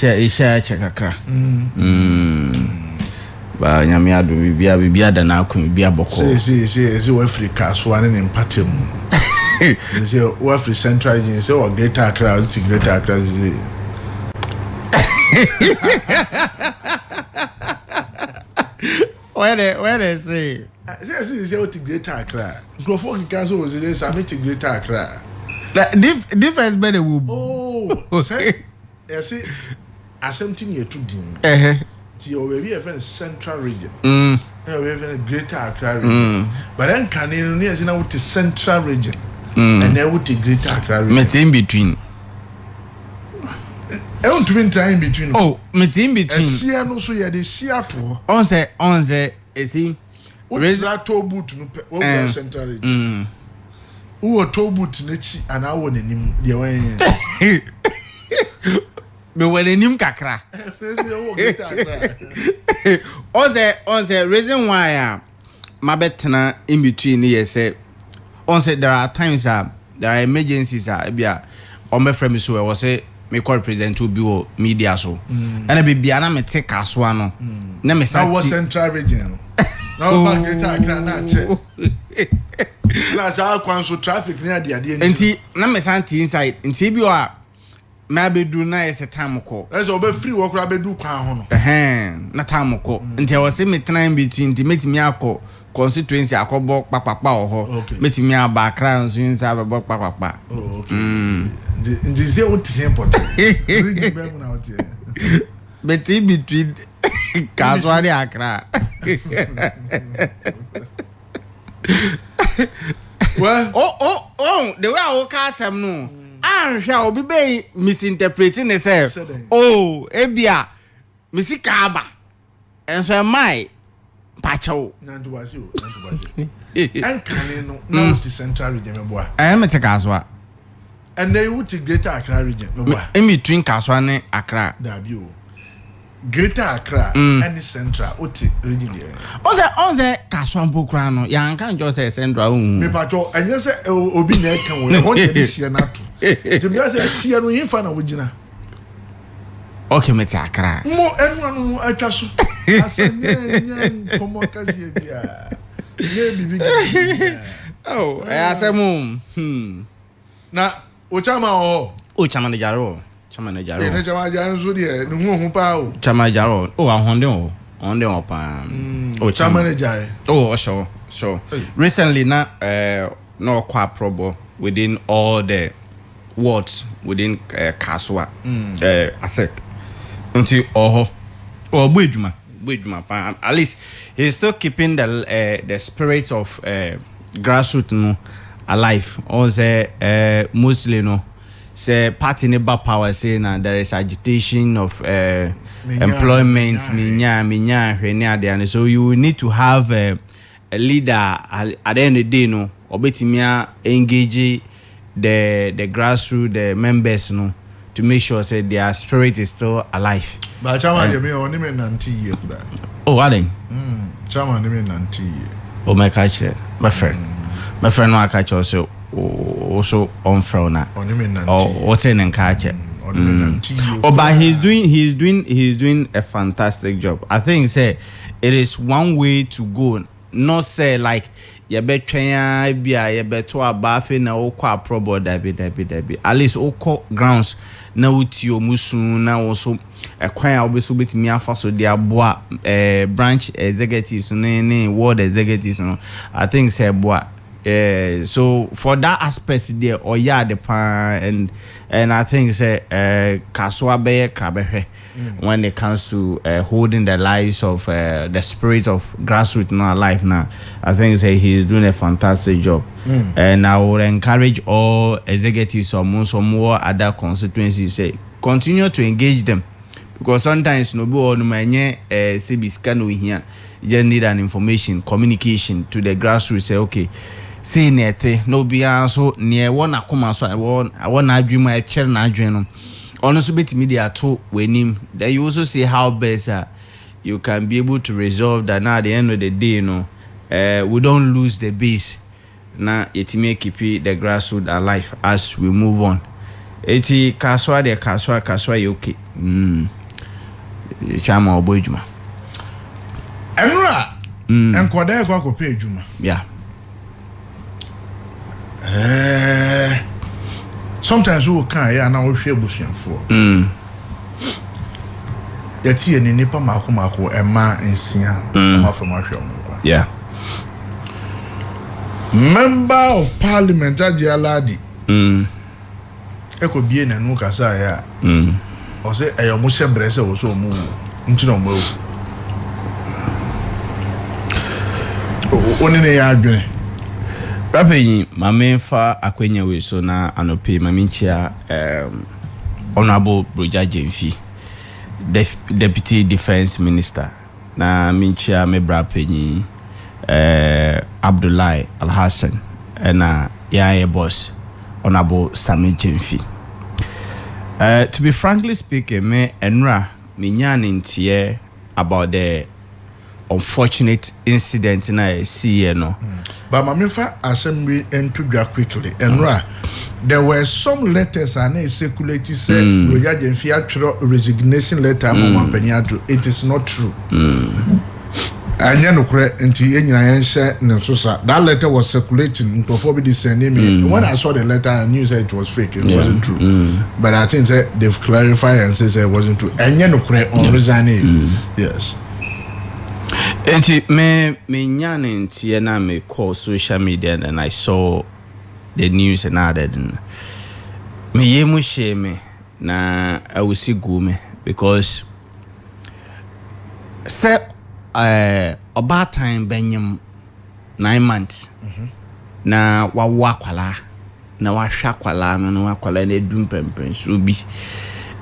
Isha chekakra. Ba nyame ado bibia da na akon bibia boko. See we Africa so an empatem. Say we Africa Central region say or Greater Accra, Greater Accra say. Where they say? Say what Greater Accra. Grofo Kikaso was say submit Greater Accra. Difference better will. Oh, say see something you to din. Ti o we be a Central region. We have a Greater Accra region. But then can you near na with Central region. And then with Greater Accra region. Met in between. I want to try in between. Oh, met in between. See no so ya de Seattle. On say see. Raise that toe boot no over Central region. Who are toe boot nechi and I want him the way. Me when him kakra. On the reason why my betna in between here say on say there are times there are emergencies bia on my friend so was say me call represent to be media so and be bia na me take aso no na me say was Central region now back Greater Accra na che na sa kwan so traffic near the ade enti na me santi inside enti bi o ma bedu na yes time ko let's obe free work ra bedu kwan ho no na time ko nti I was say me try between nti metimi akọ constituency akobo papapa oho metimi aba Accra nso nsa abebo papapa oh okay nti say what is important read me na what between Kaswadi Accra well oh the way I ka asem no ahwe obi be misinterpreting the say oh ebia misika aba enso mai pacho nanto basi en kan no na to Central region meboa mete Kaswa and they would to Greater Accra region meboa in between Kaswa and Accra dabio Greater Accra and Central oti region there on the Kaswa Mbokra no ya kan just say Central me pacho enye say obi na kan wo ho dey sia na to to be say sia no yin fa na wogina okay mete Accra mo enu anu atwa so asanye komo kazie bia ye bibi oh asemu na o chama o chama ne jaro ne chama janzo de ne hu pa o chama jaro ahonde o pa o chama ne jare sure recently na no kwa probo within all the wards within Kaswa asek until Bwejuma pa at least he's still keeping the spirit of grassroots no alive on the mostly no say party neighbor power say na there is agitation of employment minya hwene so you need to have a leader at the end of the day no obetimia engage the grassroots the members no to make sure say their spirit is still alive. But chama de me oni me nanti ye kura. Oh what then? Chama de me nanti ye. Oh my catch my friend no catch also on frona. Oni me nanti. Oh what's in catch? Oni me nanti ye. Oh but he's doing a fantastic job. I think say it is one way to go. Not say like ye betwea bia ye beto abafe na okwa probo dabi at least okọ grounds na uti omusu na woso ekwan a obeso betimi afa so dia boa branch executives ne ward executives no I think say boa so for that aspect there oya the pan and I think say Kaswa be krabehwe when it comes to holding the lives of the spirit of grassroots now alive now. I think say he is doing a fantastic job. And I would encourage all executives or more other constituencies say continue to engage them, because sometimes no be all manye no here you need an information communication to the grassroots. Say okay say nete no be so near one akoma so I want na dream I share na dream honestly bit media to wenim. Then you also see how best you can be able to resolve that. Now at the end of the day, we don't lose the base. Now it may keep the grassroots alive as we move on. Eti Kaswa okay. Chama obo ejuma. Enura enkoda ekwa ko pay ejuma. Yeah. Sometimes we can ya na wo hwe busuafo. Yati ye nipa mako ema nsia ma from ahwe mo. Yeah. Member of Parliament Ajialadi. Eko bie na nu kasa ya. O se eyo mo hye brese wo so mu. Ntino mo. Oni ne ya adwene. Rapeyi mame fa akwenya we so na anope mame nchia Honorable Broja Jemfi, Deputy Defense Minister, na minchia me brapenyi Abdullahi Alhassan na ya boss Honorable Sami Jemfi. To be frankly speaking, me enra me nyane ntie about the unfortunate incident na see no. But Mamifa assembly entry quickly. Enra, there were some letters and circulated say Broja Jemfi resignation letter it is not true. Anya no kure nti enyina yenhye ne sosa. That letter was circulating before we sending me. When I saw the letter I knew that it was fake, it wasn't true. But I think that they've clarified and said it wasn't true. Anya no kure on resigning. Yes. Enti me nyane ntie na me call social media and I saw the news and added me yemu shame na awusi gu me because say about time benyem 9 months na wawa kwala na wahwa kwala no wakwala na edum pempen so bi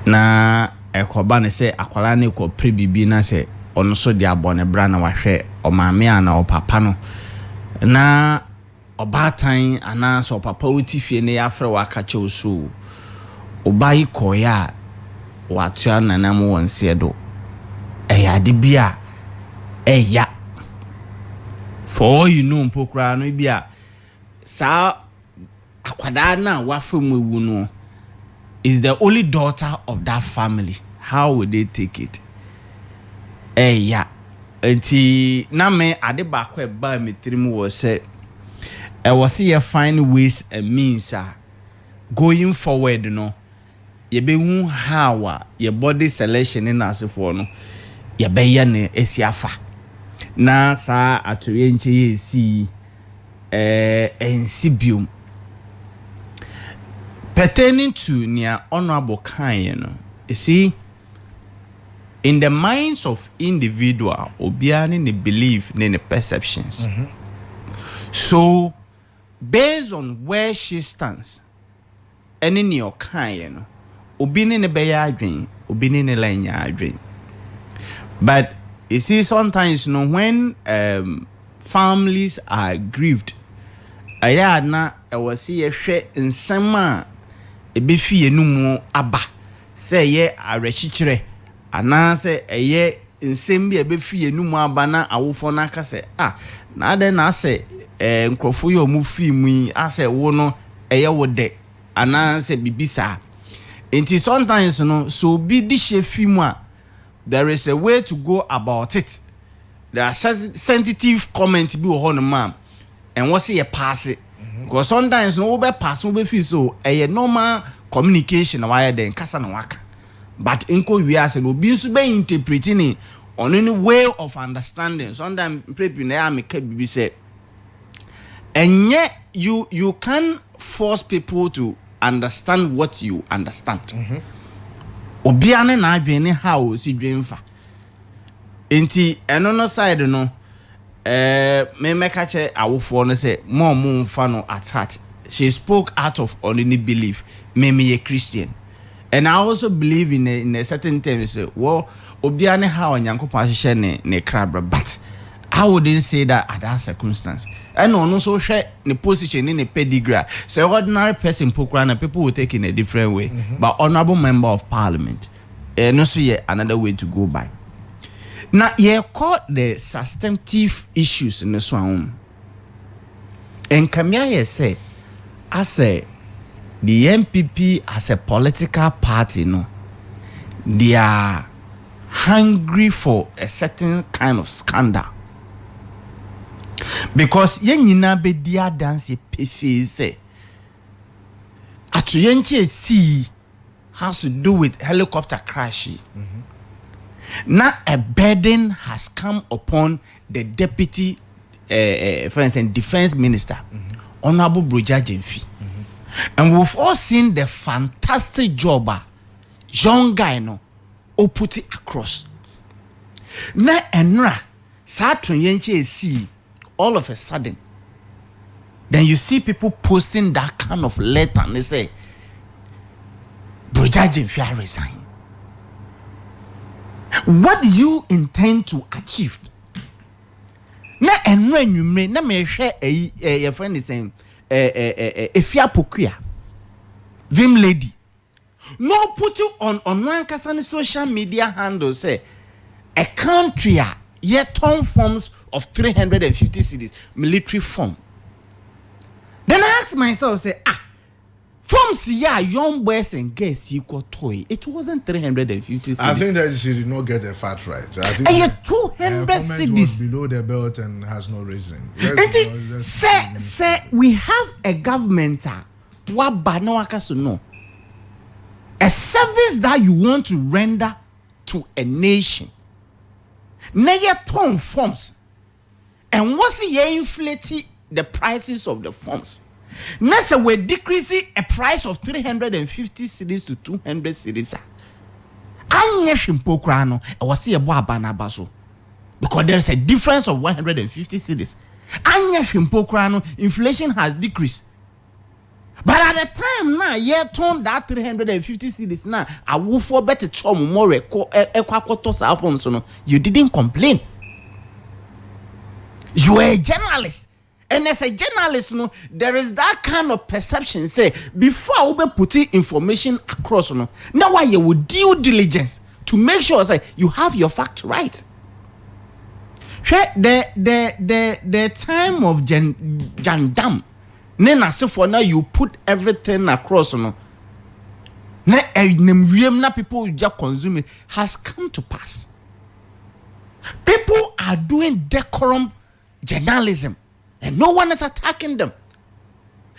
na ekoba ne say akwala ne ko prebibi na say ono so dia bone bra na wahwe o maame ana o papa no na obatan ana so papa wotifie ne yafre wakache oso obai koya watua nanam wonse do eyade bia eya for all you know mpokra no bia sa akwada na wafem ewu no is the only daughter of that family. How would they take it? Yeah. Enti na me ade ba kwa ba metrim was say was here find ways and means going forward no ye be hu how your body selection in asefo no ye be ye ne esiafa na sa atoye nche ye si ensibium pertaining to near honorable kind, you see, in the minds of individual, obiani ni belief ni perceptions. So, based on where she stands, any in your kind, obini ni beya dream, obini ni lenya dream. But you see, sometimes, when families are grieved, ayana awasi ye hwe nsema ebefi enumu aba say ye arechichire ana say eye nsem bi ebefi enumu aba na awofo na aka say na ade na say nkrofo ye omu fi mu yi ase wo no eye wo de ana say bibisa enti sometimes no so bi di shefi mu a there is a way to go about it. There are sensitive comments bi wo ho no ma and what say a pass it because sometimes no be pass no be feel so a normal communication why then kasa na waka but inko we as no be so be interpreting it on any way of understanding. Sometimes prep na me ka bibi say and yet you can force people to understand what you understand. Obiane na adwene how si dwenfa enti eno no side no me mekache awofo no say mom mfa no at heart. She spoke out of only belief. Me a Christian, and I also believe in a certain term. Say, well, obiane how Nyankopon ahye ne krabra, but I wouldn't say that at that circumstance. And no so share the position in a pedigree. So ordinary person pokra people will take in a different way. But honorable member of parliament, no see another way to go by. Now, you caught the substantive issues in this one. And Kamia say, I say, the MPP as a political party, no, they are hungry for a certain kind of scandal. Because yenina be dia dance pefe say atuyenche see has to do with helicopter crash. Now a burden has come upon the deputy for instance defense minister, Honorable Broja Jemfi. And we've all seen the fantastic job young guy no or put it across. Na enra Saturn yenche see all of a sudden. Then you see people posting that kind of letter and they say Broja Jemfi resign. What do you intend to achieve? Na enra nwumre na me hwe your friend is saying Efia Pokuya Vim lady no put you on one kasani social media handle say a country yet ton forms of 350 cities military form. Then I ask myself say forms young boys and girls equal toy. It wasn't 350 cities. I think that she did not get the fact right. I think 200 cities below the belt and has no reasoning. Say we have a government a service that you want to render to a nation. Now ton forms. And what's the inflating the prices of the forms? Now so we're decreasing a price of 350 cities to 200 cities. Anya shimpo krano e wasi ebo abana baso. Because there's a difference of 150 cities. Anya shimpo krano inflation has decreased. But at the time now, turn that 350 cities now, I will for better trouble more you didn't complain. You are a journalist. And as a journalist, there is that kind of perception. Say, before we put information across, now why you would due diligence to make sure say, you have your facts right. The time of Jandam. Nena say for now you put everything across na people just consume it has come to pass. People are doing decorum journalism and no one is attacking them.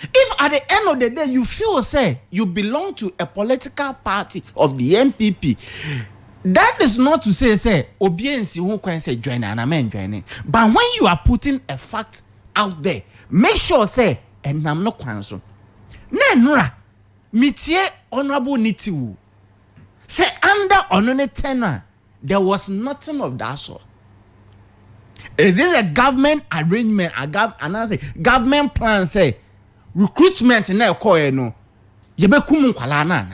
If at the end of the day you feel say you belong to a political party of the MPP, that is not to say obedience who can say join and amen joining. But when you are putting a fact out there, make sure say and I'm not cancel. Nenra mitie honorable Nitiwu say under onone tenor there was nothing of that sort. It is a government arrangement, another government plan say recruitment na ekoye no yebekum nkwala na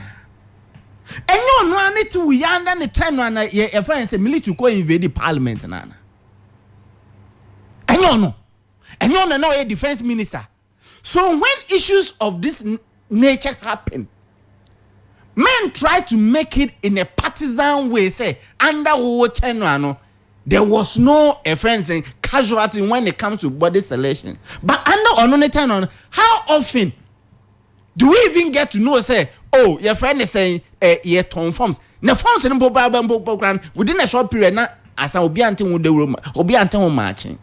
enyo no Nitiwu yanda ne tenor na ye friend say military ko invade parliament na enyo no na ye defense minister. So when issues of this nature happen, men try to make it in a partisan way. Say under no, there was no casualty when it comes to body selection. But under Onone, how often do we even get to know? Say, oh, your friend is saying, yeah, ton forms. Now forms in program within a short period. Now as I will be until the room, will be until marching.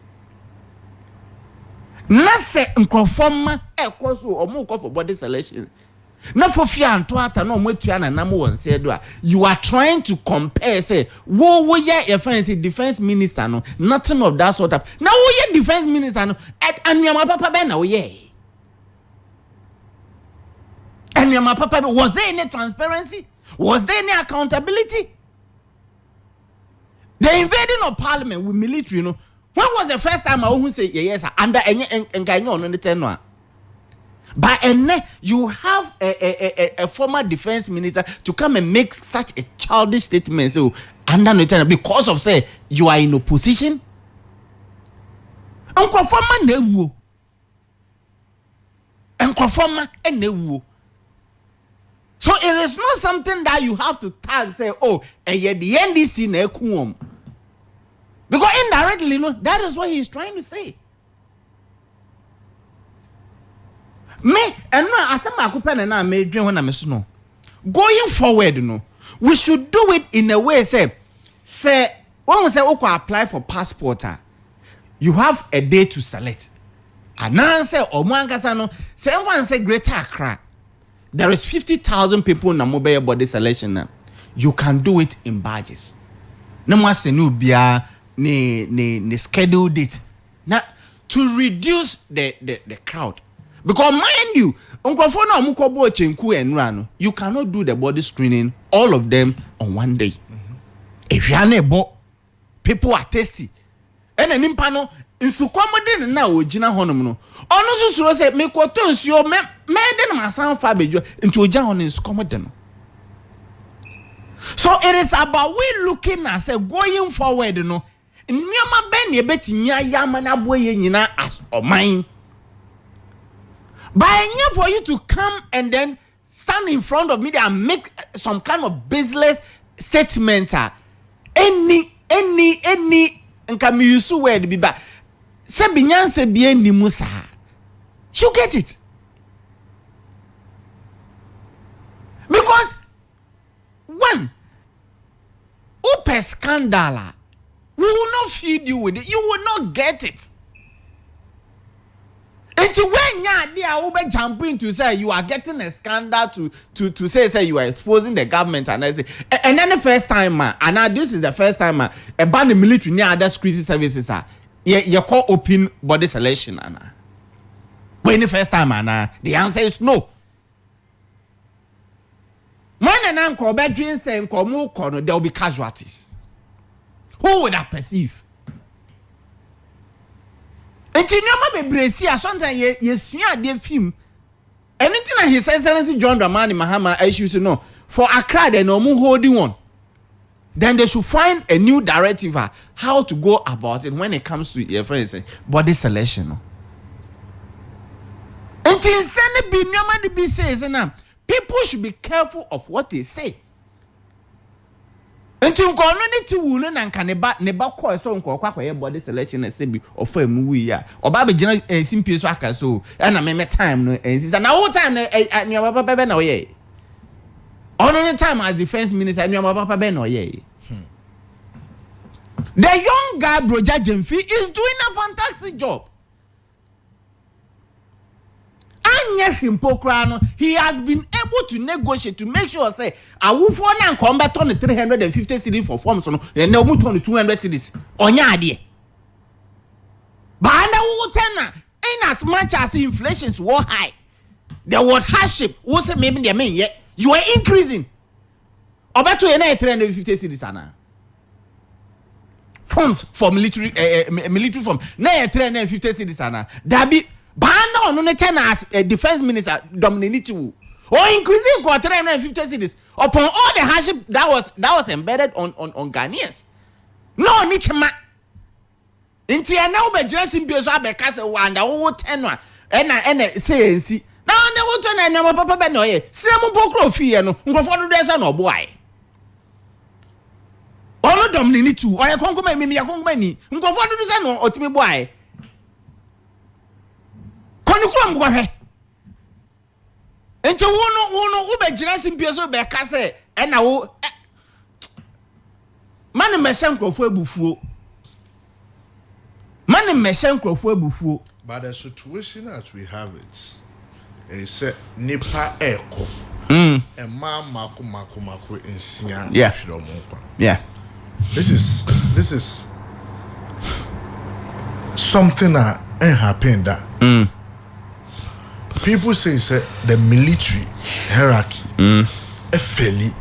Na se nkrofoma ekoso omo for body selection na for fia antoata na omotua na namo wonse do a you are trying to compare say wo ye your friend say defense minister no nothing of that sort of na wo ye defense minister no anuama papa be na wo ye anuama papa was there any transparency, was there any accountability? The invading of parliament with military when was the first time I won't say yes under any on the tenor? But you have a former defense minister to come and make such a childish statement so under the tenor because of say you are in opposition. Uncle former newu. Uncle former newu. So it is not something that you have to tag say the NDC na ekuom. Because indirectly, that is what he is trying to say. Me, and no, as I'm a couple and I made when I'm going forward, we should do it in a way say when we say okay apply for passport you have a day to select and now say omuankasa no say everyone say Greater Accra there is 50,000 people na mobile body selection now. You can do it in badges no more say no bia ne schedule date now to reduce the crowd because mind you Unkrofo na omukobo chenku enra no you cannot do the body screening all of them on one day. If you are nebo people are tasty ena nimpa no nsukomode na ogina honom no ono susuro say me kwoto nsuo me de na masan fa bejo nti ogina honom nsukomode no. So it is about we looking at say going forward no nyama ben ye betimi ayama na boye nyina as oman. But for you to come and then stand in front of me and make some kind of business statement, any nkami yusu word be ba se binyanse bi ni musa, you get it because one open scandal we will not feed you with it, you will not get it. It's when you are jumping to say you are getting a scandal to say you are exposing the government and I say and then the first time and now this is the first time a ban the military near other security services you call open body selection when the first time the answer is no. When an uncle bedroom saying there will be casualties. Who would have perceived? Enti nyama bebresi a sometimes yesua de film anything that His Excellency John Dramani Mahama issues no for Accra they no mu holding one then they should find a new directive how to go about it when it comes to your friends body selection no. Enti send be nyama de be says na people should be careful of what they say. Enti nko no ne ti wu no na nka ne ba call so nko kwakwaye body selection na se bi ofa mu wi ya oba be gina simpie so aka so na me time no ensi na wo time na ne baba be na oye ono ne time as defense minister ne baba be na oye. The young guy Broja Jemfi is doing a fantastic job. He has been able to negotiate to make sure say awufo na nkombe turn 350 cedis for forms no and na mu turn 200 cedis onya ade but na wo ten in as much as inflations were high the word hardship was say maybe the main you are increasing obeto ye na 350 cedis ana forms for military military form na 350 cedis ana dabi Bana on the ten as a defense minister dominated or increasing 350 cedis upon all the hardship that was embedded on Ghanaians. No nichma. Inti na ube dressing be so abeka se wanda wo ten and say nsi. Na na wo ten na papa be no ye. Sremu pokro fie no nkrofo do dey say no boy. Olo dominated o ye konkoma mi ya konkoma ni. Nkrofo do say no otimi boy. Konikuram go he enti wono wo be gina simpie so be ka se e na wo mane meshen krofo abufuo but the situation as we have it is nipa eko e mako ensia yeah this is something that ain't happened that people say the military hierarchy fairly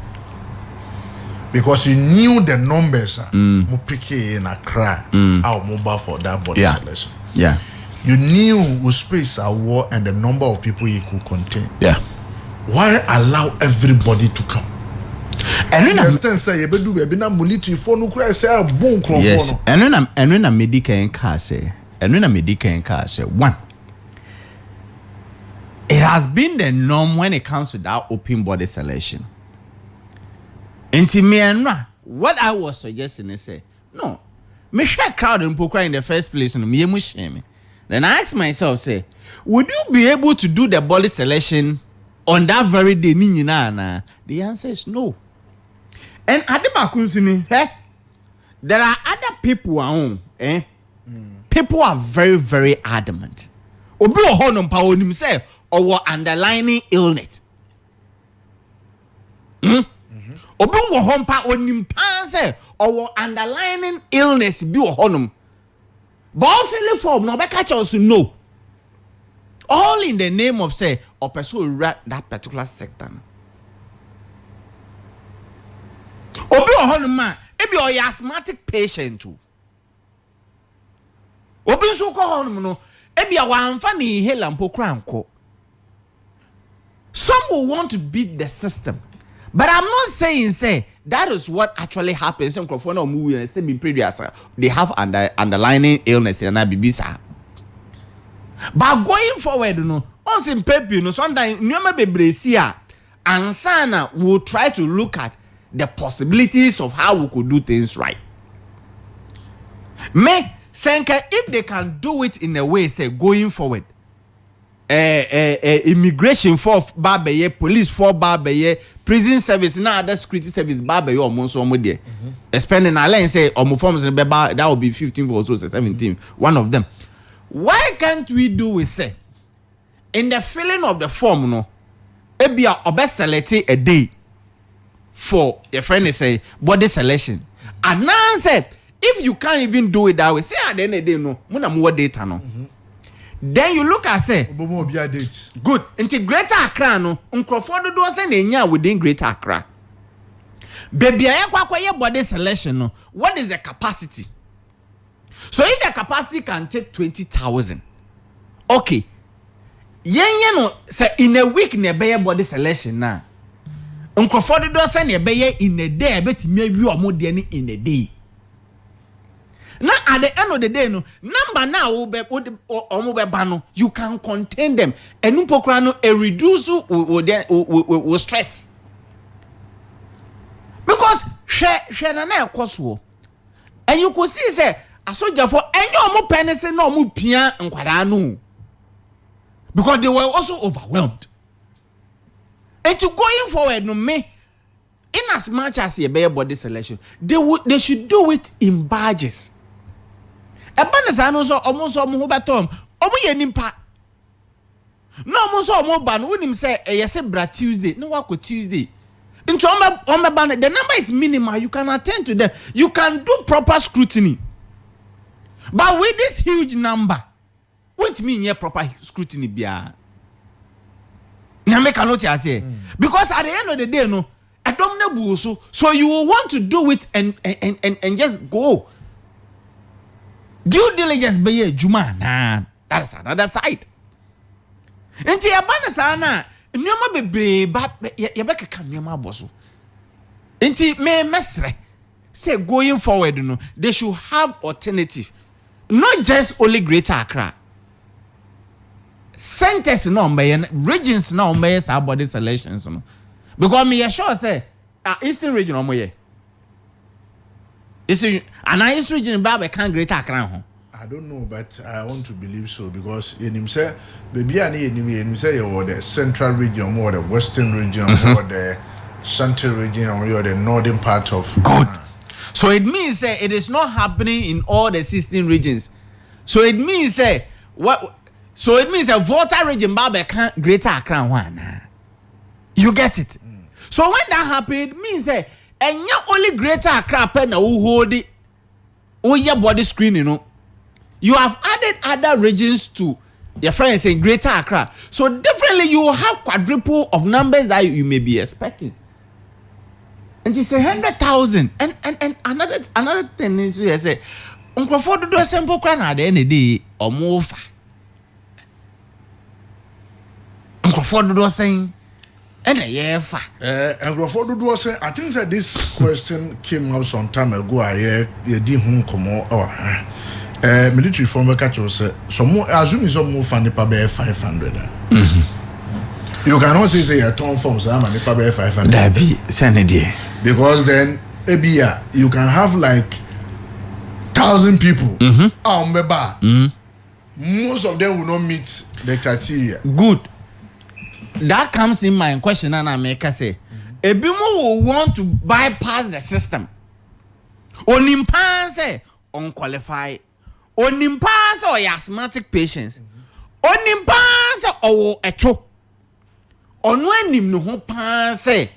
because you knew the numbers mo pick in Accra our mobile for that body selection. Yeah. You knew the space at war and the number of people you could contain. Yeah. Why allow everybody to come? And when I understand say you be do be na military for no cry say a bon crop yes. And when a medical in car say one, it has been the norm when it comes to that open body selection. Inti what I was suggesting is say no, me share crowd in Pokra in the first place and me shame. Then I ask myself say, would you be able to do the body selection on that very day? The answer is no. And Adeba Kunsumi, there are other people at home, People are very, very adamant. Obi ohonum pa onim say or underlying illness. Obi ohon pa onim pa say or underlying illness bi ohonum. But feeling form no be catch us no. All in the name of say or pursue that particular sector. Obi ohonum ma ebi o asthmatic patient too. Obi nso ko honum no ebia wanfa na inhaler mpo kranko. Some will want to beat the system, but I'm not saying say that is what actually happens. Some crofo na omu we say be previous they have underlying illness and bibisa. But going forward no on some people no sometimes nyoma bebresi a ansana will try to look at the possibilities of how we could do things right. Senka, if they can do it in a way, say going forward, immigration for Babeye, police for Babeye, prison service, now other security service Babeye or Monso Mode. Spending a line say or forms in Beba, that will be 15 or so 17. One of them. Why can't we do we say in the filling of the form, no, ebia obest select a day for your friend is say body selection. And now said. If you can't even do it that way, say at the end of the day, no, muna more data no. Then you look and say, good. Into Greater Accra, no, Crawford do say nenya within Greater Accra. Baby, I acquire body selection, no. What is the capacity? So if the capacity can take 20,000, okay. Yen no say in a week ne body selection now. Crawford do say ne in a day, I bet maybe you are more than in a day. Now at the end of the day, no number now you can contain them. And reduce will stress. Because and you could see say a soldier for any more pennies and no more pia and quadano. Because they were also overwhelmed. And to going forward, no me. In as much as a bare body selection, they should do it in badges. Ebanesa so almost omo betom omo ye nimpa no omo so omo ban wonim say say bra Tuesday no wako Tuesday into omo ban the number is minimal. You can attend to them, you can do proper scrutiny, but with this huge number won't mean ye proper scrutiny bia na make cannot say because at the end of the day no adomna so you will want to do it and just go. Due diligence be juma na that's another side. Enti abanasa na nyoma bebre ba ye be keka nyoma boso. Enti me mesre say going forward no they should have alternative, not just only Greater Accra. Centers no mbe regions no mbe sa body selections no. Because me sure say Eastern region omo ye. Is it an East region Baba can't Greater Accra? I don't know, but I want to believe so because in himself, baby, I need him say or the central region or the western region or the central region or the northern part of good. So it means it is not happening in all the 16 regions. So it means what? So it means a Volta region Baba can't Greater Accra one. You get it? So when that happened, it means and not only Greater Accra pen who hold it your body screen, you know. You have added other regions to your friends in Greater Accra. So definitely you will have quadruple of numbers that you may be expecting. And it's 100,000. And another thing is you say Uncle Ford do a simple crown at the end of the day or more. Uncle Ford do saying and Crawford do say I think that this question came up some time ago. I did home come military former catcher say some more assume some more funny pabe 500. You cannot say a ton forms I'm a pabe 500. That be sanity. Because then ebia you can have like 1,000 people. Most of them will not meet the criteria. Good. That comes in my question and I make say Ebimu will want to bypass the system. Onimpanse unqualified. Onimpanse or asthmatic patients. Onimpanse or echo. Onwenim no ho panse.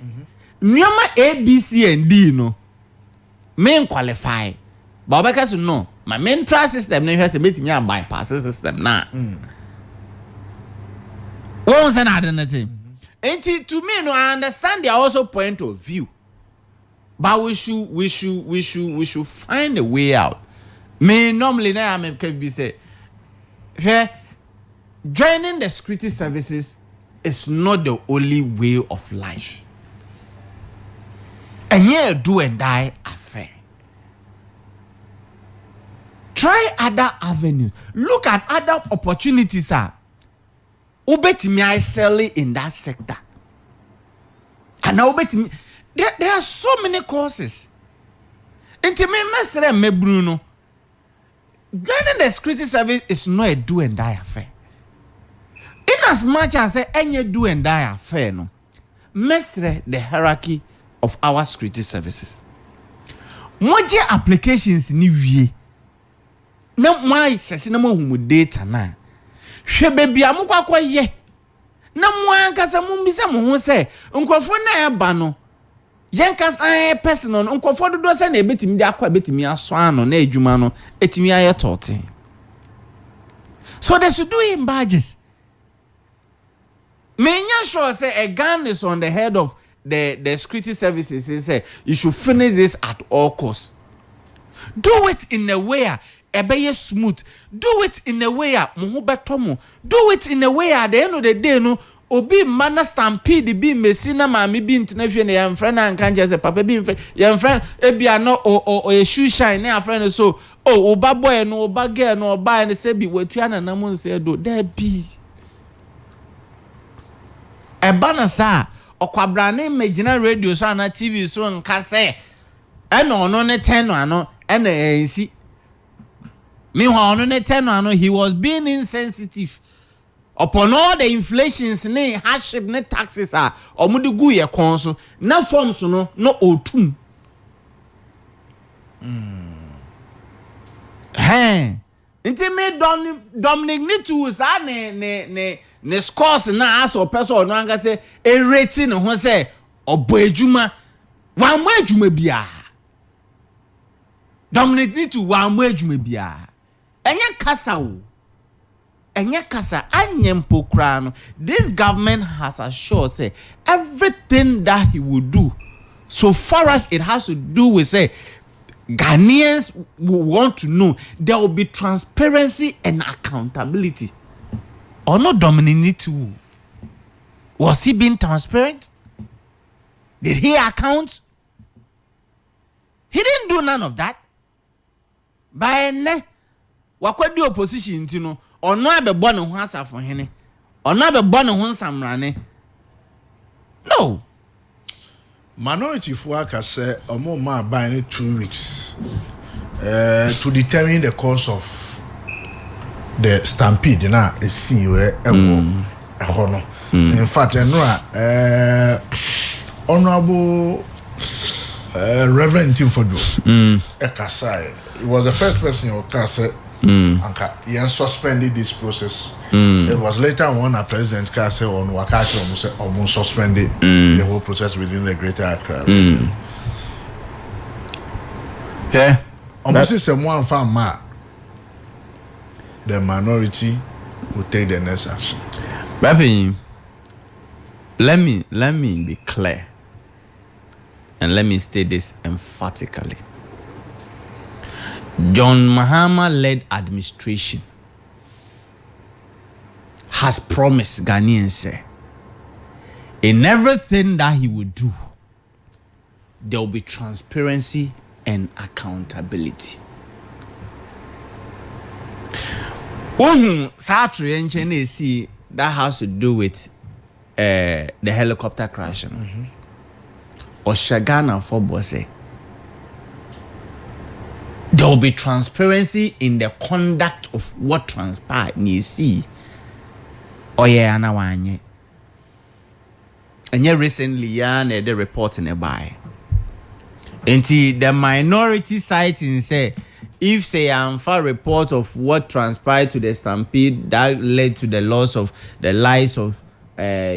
Nyama A, B, C, and D no. Men qualify. But because no, my mental system never has to meet me a bypass system now. What was another thing? And to me, no, I understand their also point of view, but we should find a way out. Me normally now I can be say, hey, joining the security services is not the only way of life. And yeah, do and die affair. Try other avenues. Look at other opportunities, sir. Ubetimi I sell in that sector. And now ubetimi there are so many courses. Into me mesere me Bruno. Joining the security service is not a do and die affair. In as much as any do and die affair, no. Mesere the hierarchy of our security services. Moje applications ni wie. Na my sesi na mo humu data na. Hwe baby amukwa ye na mwankasa mumbisa mo ho se nkrofo na eba no yenkasa personal nkrofo dodo se na ebetimi de akwa betimi aso ano na adwuma no etimi aye tote. So they should do in badges. Menya sure say a gun is on the head of the security services and say you should finish this at all costs. Do it in a way ebeye smooth. Do it in a way mo betomo. Do it in a way at the end of the day no obi mana stampede bi mesina maami bi ntena hwe na yam friend na nka say papa bi yam friend ebia no o a shoe shine na friend so oba boy no oba girl no oba na say bi watua na nam nse do da bi eba na sa okwabra na imagine radio so na TV so nka say eno no ne 10 no ano ena ensi. Meanwhile, he was being insensitive upon all the inflations, hardship, taxes are or mudugu ye conso. Na forms no otum. Hey, intimate Dominic need to say ne scores na as or person no anga say a rating no say oboejuma wan mo adwuma bia. Dominic need to wan mo adwuma bia. Enya kasa o. Enya kasa anyempo kra no. This government has assured say everything that he will do so far as it has to do with say Ghanaians will want to know there will be transparency and accountability. Or not Dominic too. Was he being transparent? Did he account? He didn't do none of that. By wakwadi opposition ntino ono abebo ne ho asafo hene ono abebo ne ho nsamrane no minority for aka say omo ma buy in 2 weeks to determine the cause of the stampede na esi we ewo no in fact honorable Reverend Tim Fodo Ekasai, he was the first person who say and suspended this process. It was later on a president Kase on Wakachi almost suspended the whole process within the Greater Accra. Yeah. Almost someone found the minority will take the next action. Baby, let me be clear. And let me state this emphatically. John Mahama led administration has promised Ghanaians in everything that he will do, there will be transparency and accountability. That has to do with the helicopter crash. Or Shagana for Bosse. There will be transparency in the conduct of what transpired. You see, oh yeah, anawanye. and yet recently the report in a buy. Until the minority sighting say, if say unfair report of what transpired to the stampede that led to the loss of the lives of now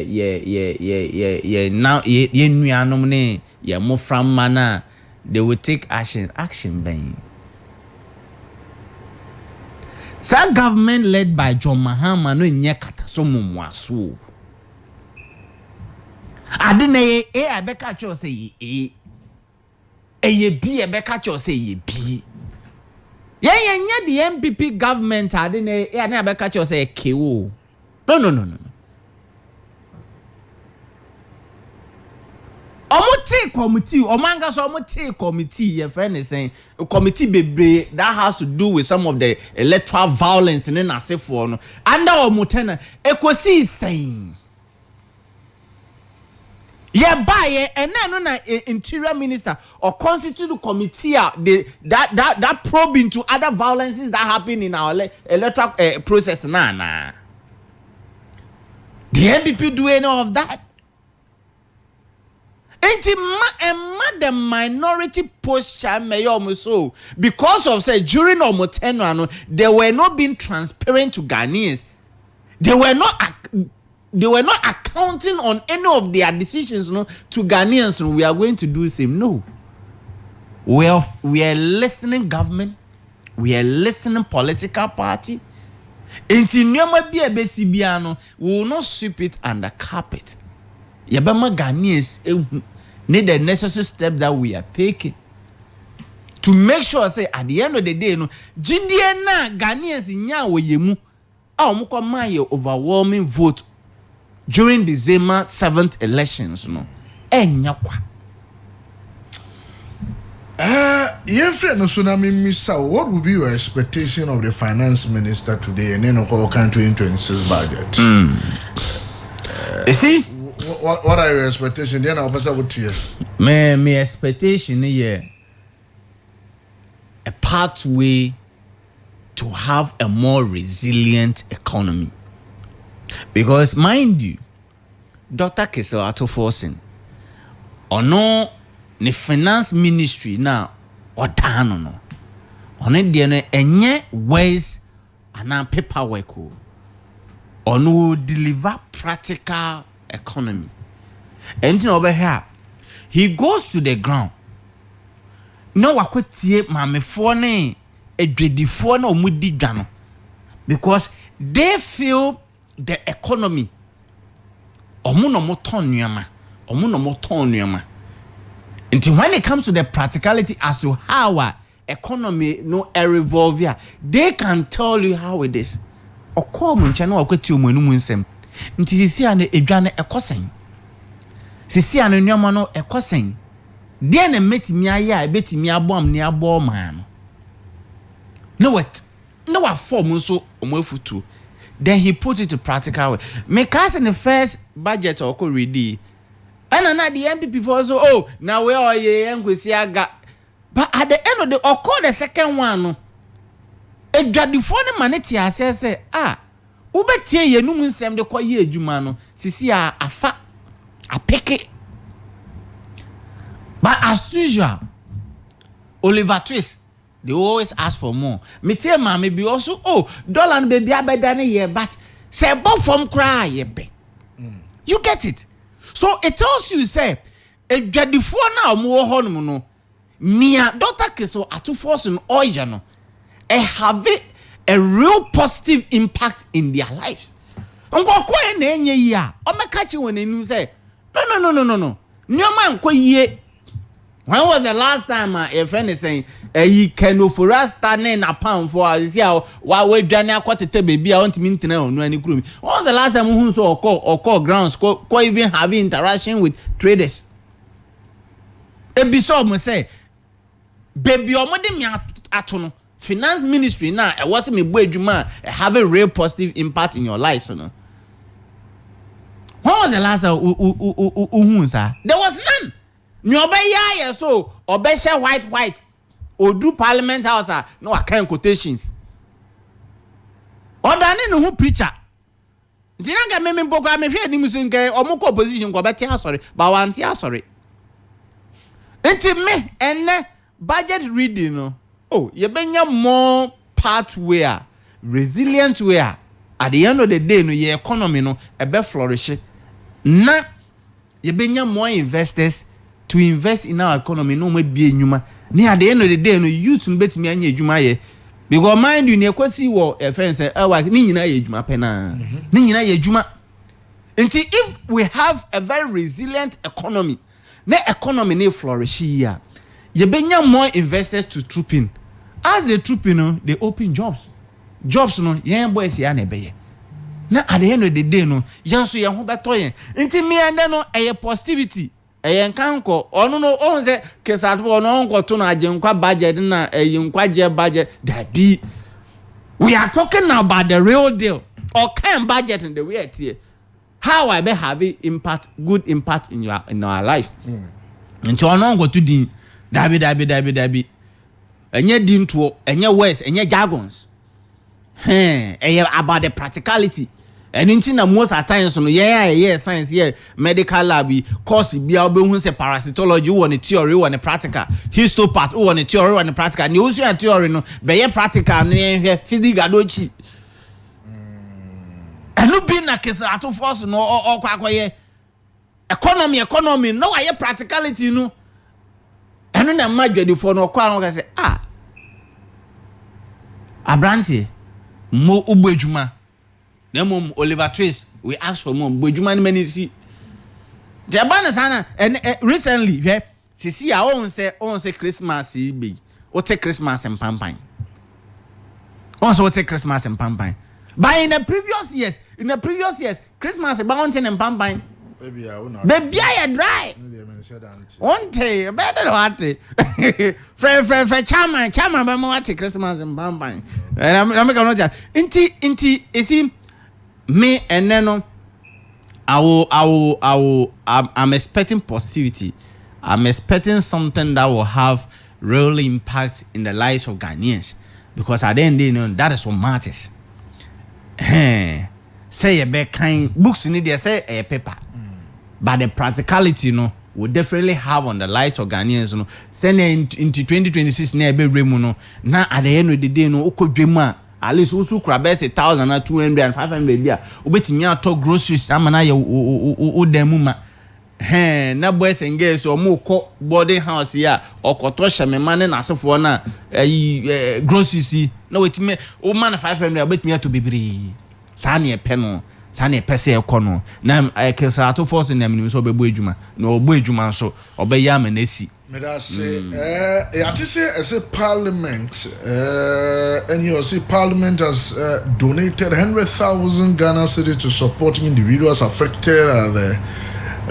more from mana, they will take action bang. Some government led by John Mahama no nyekata so mumwasu. Adine I be catch you say ye bi be catch you say ye bi. Yeah, the MPP government adine na be catch you say kewo. No. Omote committee, omanga so omote committee, your friend is saying committee bebre that has to do with some of the electoral violence in na say for no. Under omotena ekosi saying. Yeah, buy and then no interior minister or constitute committee that probe into other violences that happen in our electoral process nah. The MPP do any of that? The minority posture mayor so because of say during Omoteno they were not being transparent to Ghanaians. They were not accounting on any of their decisions to Ghanaians. We are going to do the same. No. We are listening government. We are listening political party. We will not sweep it under carpet. Yabama Ghanaians need the necessary step that we are taking to make sure say at the end of the day jindie na Ghanaians nya woyemu a overwhelming vote during December 7th elections enya kwa Yefre no tsunami misa, what would be your expectation of the finance minister today and then of our 2026 budget? You see? What are your expectations? Then I'll pass out here. My expectation here a pathway to have a more resilient economy. Because mind you, Dr. Kesel Atoforsen, or no, the finance ministry now, or down no, on it, enye ways and paperwork, or no deliver practical economy. Anything over here, he goes to the ground. No, wakotie mame phone a dready phone or mudi gano because they feel the economy. Omuno moton nyama, omuno moton nyama. Until when it comes to the practicality as to how our economy no revolve here, they can tell you how it is. Oko munchano wakotie umenu munsem. Nti sisi ane edwane ekosen. Sisi ane nyama no ekosen. Dia na metimi aya ebetimi abom ne abom man. No what? No what form so omofutu. Then he put it to practical way. Because in the first budget or ready. And na the MPP for so now we are ye enkwesi aga. But at the end of the or the second one no. Edwade for ne maneti ase say ubetie ye num nsem de koye adwuma no sisi afa apeke. But as usual, Oliver Twist, they always ask for more. Me tell mama be also dollar baby abedane ye but say both from cry ye be. You get it? So it tells you say e dwadifo na omo ho no no nia Dr. Kesel Atoforsen oya no have a real positive impact in their lives. Nkoko e na enye yi a o meka chi won enu say no. Nyoma nko yie. When was the last time a friend is saying you can for us standing a pound for us see how we dwane akwatete baby I want to mean no any crew. When was the last time who saw or call grounds call even having interaction with traders? Ebiso mo say baby omode me atono finance ministry now it was me bo adwuma have a real positive impact in your life so no. When was the last time there was none. Nyobe ya so obesha white odu parliament house no account quotations odane no who preacher Ntina ga me mpokwa me hwe anim so nke omukọ opposition ko beti asori ba wanti asori. Nti me enne budget reading no. Oh, ye benya more pathway, resilient way. At the end of the day no your economy no ebe flourish. Na ye benya more investors to invest in our economy no me bi enuma. Ni at the end of the day no youth no betimi anya edwuma ye. Because mind you ne kwasi wo fence ni nyina ye edwuma pena. Ni nyina ye edwuma. Nti if we have a very resilient economy, na economy ne flourish here. Ye benya more investors to troop in. As they troop in, no, they open jobs. Jobs no, yen boys ya na ebeye. Na at the end of the day no, yen so yen ho beto yen. Nti me and no eye positivity. Eye nkanko, ono no on se kesatwo ono onko to na agenkwa budget na eye nkwa je budget that be. We are talking about the real deal. Or can budget in the way it here. How I be have impact, good impact in our lives. Nti ono onko to din dabi. Enye dinto, enye west, enye jargons. About the practicality. And in na most at times no science medical lab course bia obehu se parasitology won the theory won the practical histopath won the theory won the practical ni osu ya theory no be practical ne physics adochi enu bi na kesa ato force no okwakoye economy no aye practicality no enu na madwadi for no kwa no ka say abrantie mo ubejuma na mom Oliver Twist we ask for mom bejuma ni many see jabana sana and recently sisi a on say Christmas be o take Christmas and pampan also take Christmas and pampan but in the previous years Christmas bounty and pampan baby I dry one day better what friend chama be mo take Christmas and pampan and I'm going to inti is me and then I'm expecting positivity. I'm expecting something that will have real impact in the lives of Ghanaians, because at the end you know that is what matters. Say a bad kind books in there say a paper, but the practicality you know will definitely have on the lives of Ghanaians. You know, send into 2026 near no. Now at the end of the day no okojema. At least also crabes 1,000 200 and 500 bia obetimi ato groceries amana ye o demuma na boys and girls o mo ko boarding house ya okoto hemema ne nasefo na groceries na wetimi o man 500 obetimi ato bibiri sa na epe no sa na epe se ekono na kesra to force na mnim so obebo adwuma na obo adwuma so obeya amanasi. May I say, I say as a parliament, and you see, parliament has donated 100,000 Ghana cedis to support individuals affected at the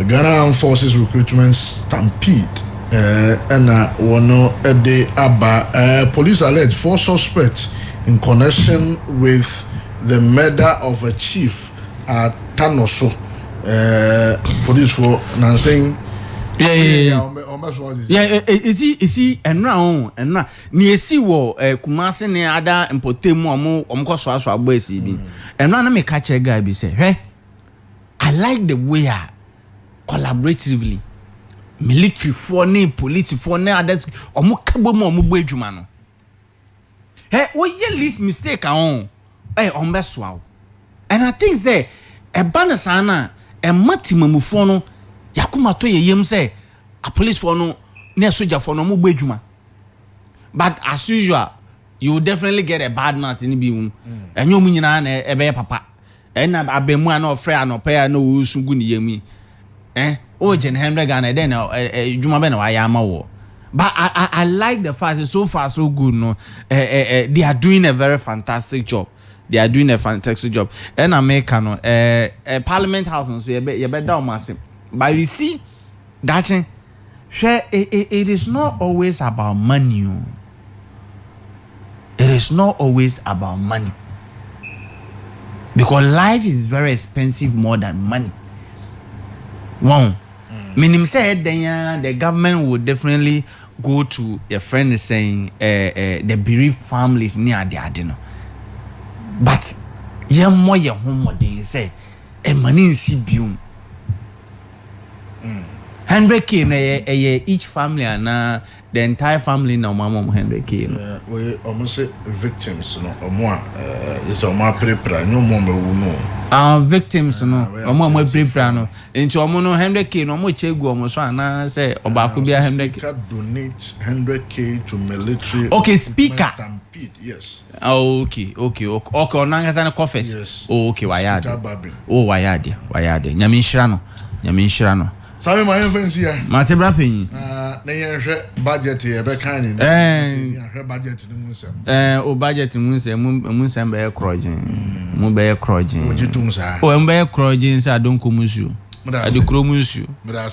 Ghana Armed Forces recruitment stampede. And one day, police allege 4 suspects in connection with the murder of a chief at Tanoso. Police for saying. Is he enra ni esi wo Kumasi ne ada impotemu omo so agbo esi bi enra na me ka che guy bi say I like the way collaboratively military for ne police for ne others omo kabo mo omo gbo adwuma no wo ye least mistake omo so and I think say e ban sana e matimamufo no yakuma to yeyem say a police for no near soldier for no mo gbejuma, but as usual you will definitely get a bad night in the beam and you mean na ebe papa and abemu an of free no pay no sungu ni yemi o Jen Henry Ghana then juma be na ayama wo. But I like the fact that so far so good no they are doing a very fantastic job. They are doing a fantastic job. And America no Parliament House so you be down massive. But you see that it is not always about money. It is not always about money. Because life is very expensive more than money. One. Meaning said then the government would definitely go to your friend is saying the bereaved families near the adeno. But ye more your home what they say money bium 100k na each family and the entire family na mama 100k no we almost victims no omo is omo prepare no mo mewu no victims no omo prepare no nti omo no 100k no omo chegu omo so ana say obako bia 100k donate 100k to military speaker stampede yes okay onangasa na coffers yes. Okay wayade wayade nyame nhyira no Sabe my influence here. Mate bra penyi. Na yen hwe budget e be kan ni. Yen hwe budget ni mu nsem. O budget mu nsem be krojin. Mu be krojin. O jitum sa. O be krojin sa don ko musu. Ade kro musu.